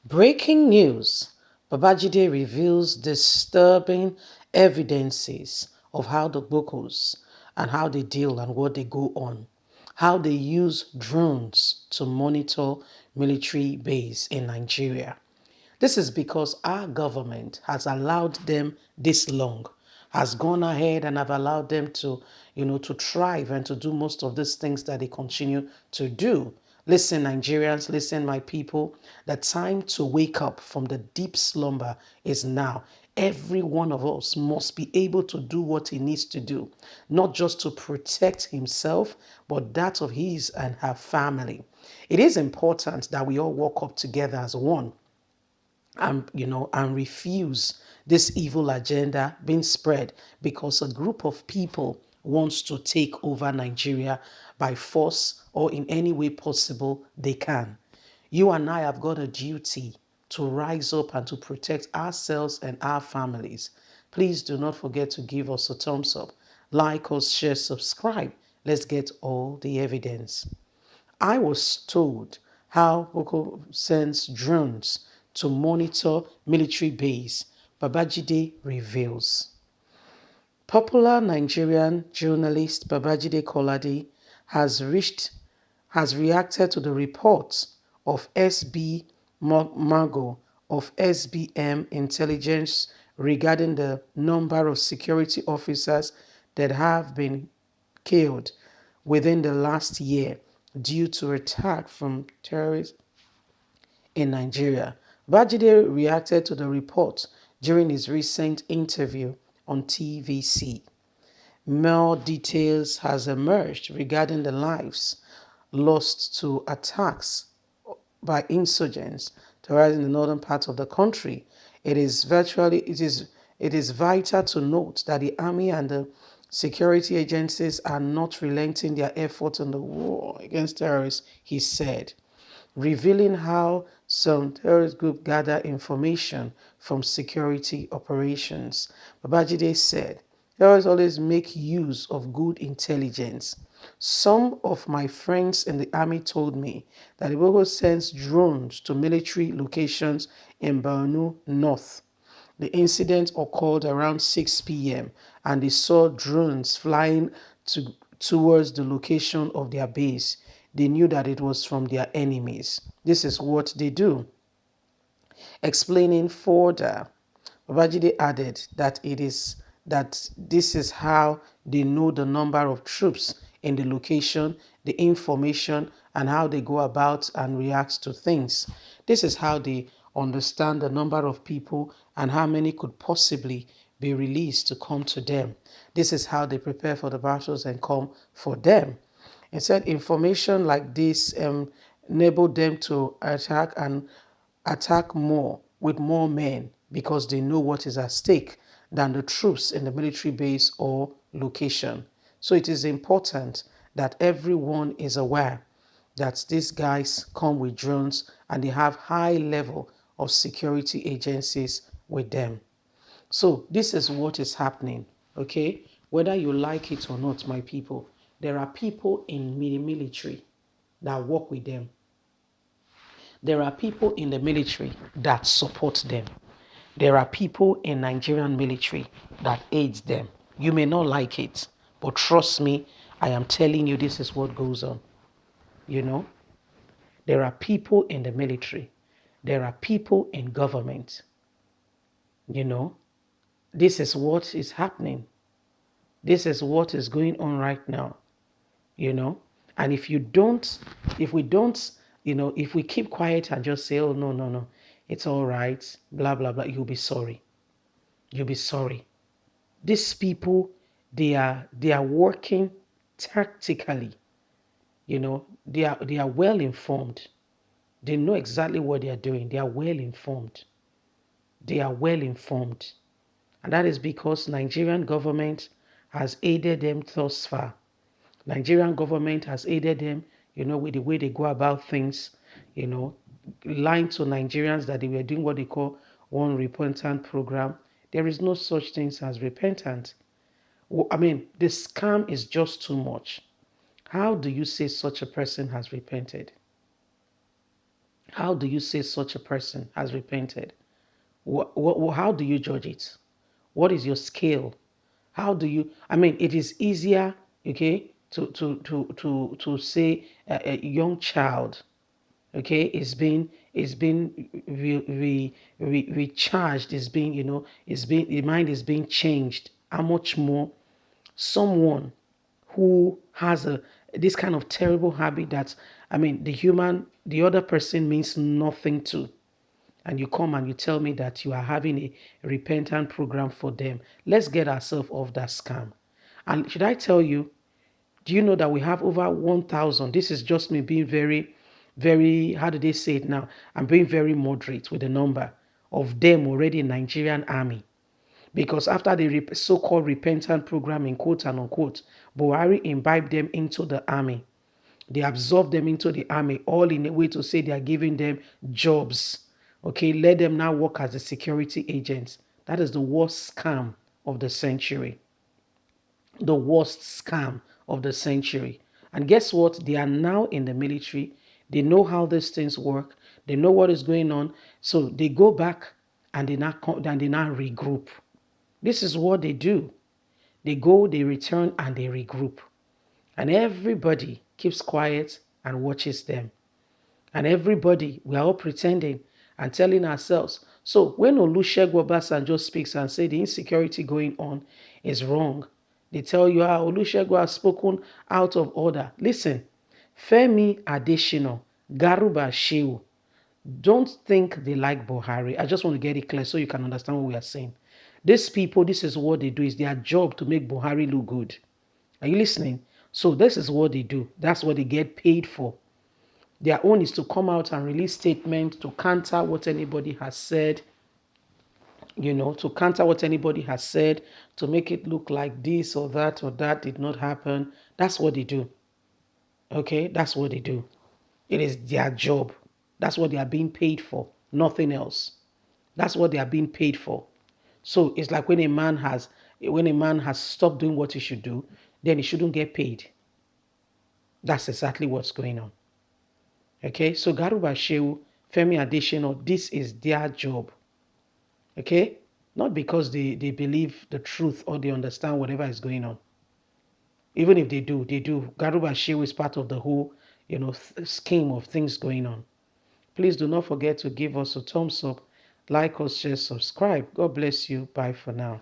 Breaking news. Babajide reveals disturbing evidences of how the Bokos and how they deal and what they go on. How they use drones to monitor military base in Nigeria. This is because our government has allowed them this long, has gone ahead and have allowed them to, to thrive and to do most of these things that they continue to do. Listen, Nigerians, listen, my people, the time to wake up from the deep slumber is now. Every one of us must be able to do what he needs to do, not just to protect himself, but that of his and her family. It is important that we all walk up together as one and refuse this evil agenda being spread because a group of people wants to take over Nigeria by force or in any way possible they can. You and I have got a duty to rise up and to protect ourselves and our families. Please do not forget to give us a thumbs up, like us, share, subscribe. Let's get all the evidence. I was told how Boko sends drones to monitor military base. Babajide reveals. Popular Nigerian journalist Babajide Kolade has reacted to the reports of SB Mago of SBM intelligence regarding the number of security officers that have been killed within the last year due to attack from terrorists in Nigeria. Bajide reacted to the report during his recent interview on TVC. More details has emerged regarding the lives lost to attacks by insurgents terrorizing the northern part of the country. It is vital to note that the army and the security agencies are not relenting their efforts in the war against terrorists, he said, revealing how some terrorist groups gather information from security operations. Babajide said, terrorists always make use of good intelligence. Some of my friends in the army told me that Ibogo sends drones to military locations in Borno North. The incident occurred around 6 p.m. and they saw drones flying towards the location of their base. They knew that it was from their enemies. This is what they do. Explaining further, Babajide added that this is how they know the number of troops in the location, the information, and how they go about and react to things. This is how they understand the number of people and how many could possibly be released to come to them. This is how they prepare for the battles and come for them. It said information like this enabled them to attack more with more men because they know what is at stake than the troops in the military base or location. So it is important that everyone is aware that these guys come with drones and they have high level of security agencies with them. So this is what is happening, okay? Whether you like it or not, my people, there are people in the military that work with them. There are people in the military that support them. There are people in Nigerian military that aids them. You may not like it, but trust me, I am telling you this is what goes on. You know, there are people in the military. There are people in government. You know, this is what is happening. This is what is going on right now. You know, and if we don't, if we keep quiet and just say, oh, no, no, no, it's all right, blah, blah, blah, you'll be sorry. You'll be sorry. These people, they are working tactically. They are well informed. They know exactly what they are doing. They are well informed. They are well informed. And that is because Nigerian government has aided them thus far. Nigerian government has aided them, with the way they go about things, you know, lying to Nigerians that they were doing what they call one repentant program. There is no such thing as repentant. I mean, the scam is just too much. How do you say such a person has repented? How do you say such a person has repented? How do you judge it? What is your scale? How do you? I mean, it is easier, okay, to say a young child, okay, is being recharged, is being, is being, the mind is being changed. How much more someone who has a this kind of terrible habit that, I mean, the other person means nothing to, and you come and you tell me that you are having a repentant program for them. Let's get ourselves off that scam. And should I tell you, do you know that we have over 1,000? This is just me being very, very, how do they say it now? I'm being very moderate with the number of them already in Nigerian army. Because after the so-called repentant program, in quote and unquote, Buhari imbibed them into the army. They absorb them into the army, all in a way to say they are giving them jobs. Okay, let them now work as the security agents. That is the worst scam of the century. The worst scam of the century. And guess what? They are now in the military. They know how these things work. They know what is going on. So they go back and they now regroup. This is what they do. They go, they return, and they regroup. And everybody keeps quiet and watches them. And everybody, we are all pretending and telling ourselves. So when Olusegun Obasanjo speaks and say the insecurity going on is wrong, they tell you how Olusegun has spoken out of order. Listen, Femi Adesina, Garuba Shehu, don't think they like Buhari. I just want to get it clear so you can understand what we are saying. These people, this is what they do. It's their job to make Buhari look good. Are you listening? So this is what they do. That's what they get paid for. Their own is to come out and release statements to counter what anybody has said, to counter what anybody has said, to make it look like this or that did not happen. That's what they do. Okay? That's what they do. It is their job. That's what they are being paid for. Nothing else. That's what they are being paid for. So it's like when a man has stopped doing what he should do, then he shouldn't get paid. That's exactly what's going on. Okay, so Garuba Shehu, Femi Adesina, this is their job. Okay, not because they believe the truth or they understand whatever is going on. Even if they do, Garuba Shehu is part of the whole, scheme of things going on. Please do not forget to give us a thumbs up, like us, share, subscribe. God bless you. Bye for now.